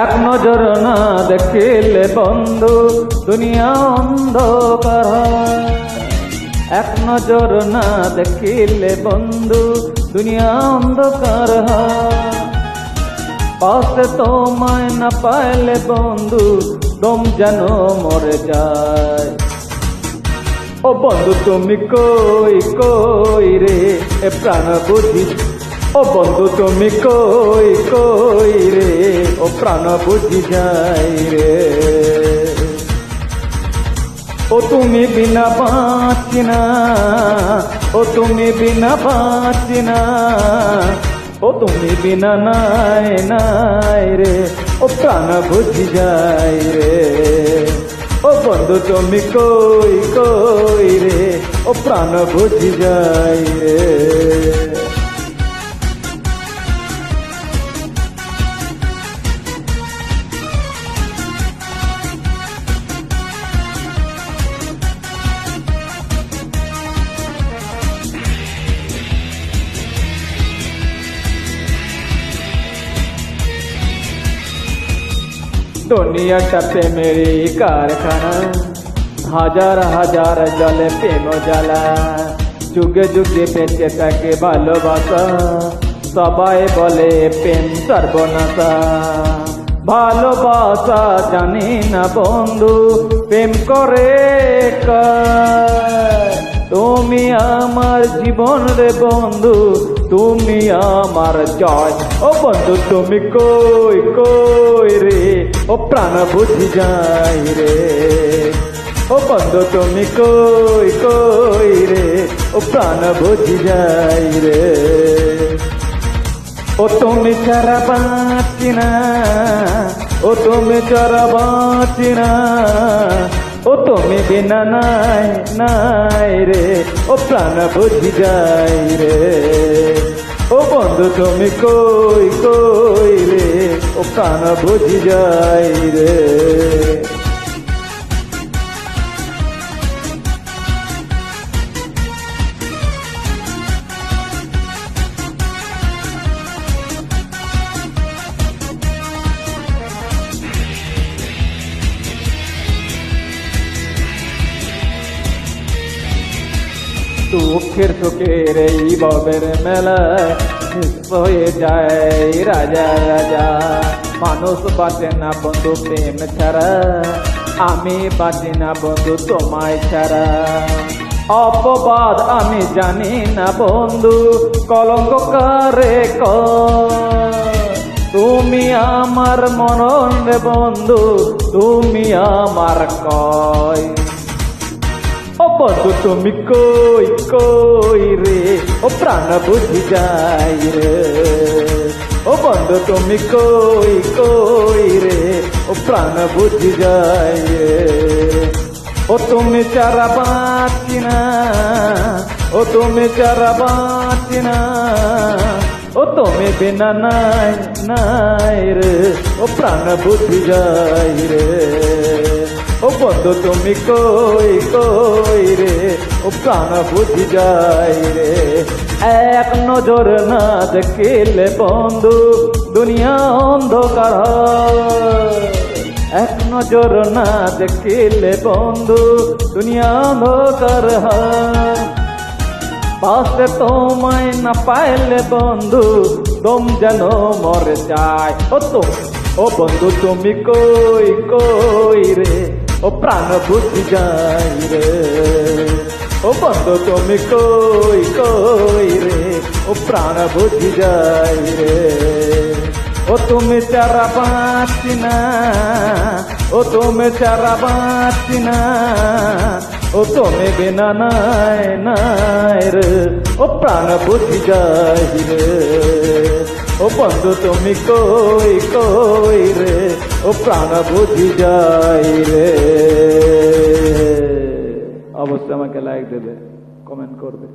এক নজর না দেখিলে বন্ধু দুনিয়া অন্ধকার হয়। এক নজর না দেখিলে বন্ধু দুনিয়া অন্ধকার হয়। পাশে তোমায় না পাইলে বন্ধু দম যেন মরে যায়। ও বন্ধু তুমি কই কই রে এ প্রাণ বুঝি। ও বন্ধু তুমি কই কই রে ও প্রাণ বুঝি যাই রে। ও তুমি বিনা বাঁচি না, ও তুমি বিনা বাঁচি না, ও তুমি বিনা নাই নাই রে ও প্রাণ বুঝি যাই রে। ও বন্ধু তুমি কই কই রে ও প্রাণ বুঝি যাই রে। দুনিয়াটা প্রেমেরই কারখানা, হাজার হাজার জলে প্রেম জ্বালা। যুগে যুগে বেঁচে থাকে ভালোবাসা, সবাই বলে প্রেম সর্বনাশা। ভালোবাসা জানি না বন্ধু প্রেম করে কার। তুমি আমার জীবন রে বন্ধু, তুমি আমার জয়। ও বন্ধু তুমি কই কই রে ও প্রাণ বুঝি যাই রে। ও বন্ধু তুমি কই কই রে ও প্রাণ বুঝি যাই রে। ও তুমি ছাড়া বাঁচি না, ও তুমি ছাড়া বাঁচি না, ও তুমি বিনা নাই নাই রে ও প্রাণ বুঝি যাই রে। ও বন্ধু তুমি কই কই রে ও প্রাণ বুঝি যাই রে। দুঃখের সুখের এই ববের মেলায় হয়ে যায় রাজা রাজা। মানুষ বাঁচে না বন্ধু প্রেম ছাড়া, আমি বাঁচি না বন্ধু তোমায় ছাড়া। অপবাদ আমি জানি না বন্ধু কলঙ্ক কারে তুমি আমার মনন রে বন্ধু, তুমি আমার কয়। ও বন্ধু তুমি কই কই রে ও প্রাণ বুঝি যাই রে। ও বন্ধু তুমি কই কই রে ও প্রাণ বুঝি যাই রে। ও তুমি ছাড়া বাঁচি না, ও তুমি ছাড়া বাঁচি না, ও তুমি বিনা নাই নাই রে ও প্রাণ বুঝি যাই রে। ও বন্ধু তুমি কই কই রে ও প্রাণ বুঝি যাই রে। এক নজর না দেখিলে বন্ধু দুনিয়া অন্ধকার হয়। এক নজর না দেখিলে বন্ধু দুনিয়া অন্ধকার হয়। পাশে তোমায় না পাইলে বন্ধু দম যেন মরে যায়। ও বন্ধু তুমি কই কই রে ও প্রাণ বুঝি যাই রে। ও বন্ধু তুমি কই কই রে ও প্রাণ বুঝি যাই রে। ও তুমি ছাড়া বাঁচি না, ও তুমি ছাড়া বাঁচি না, ও তুমি বিনা নাই নাই রে ও প্রাণ বুঝি যাই রে। ও বন্ধু তুমি কই কই রে ও প্রাণ বুঝি যাই রে। অবশ্যই আমাকে লাইক দেবে, কমেন্ট করবে।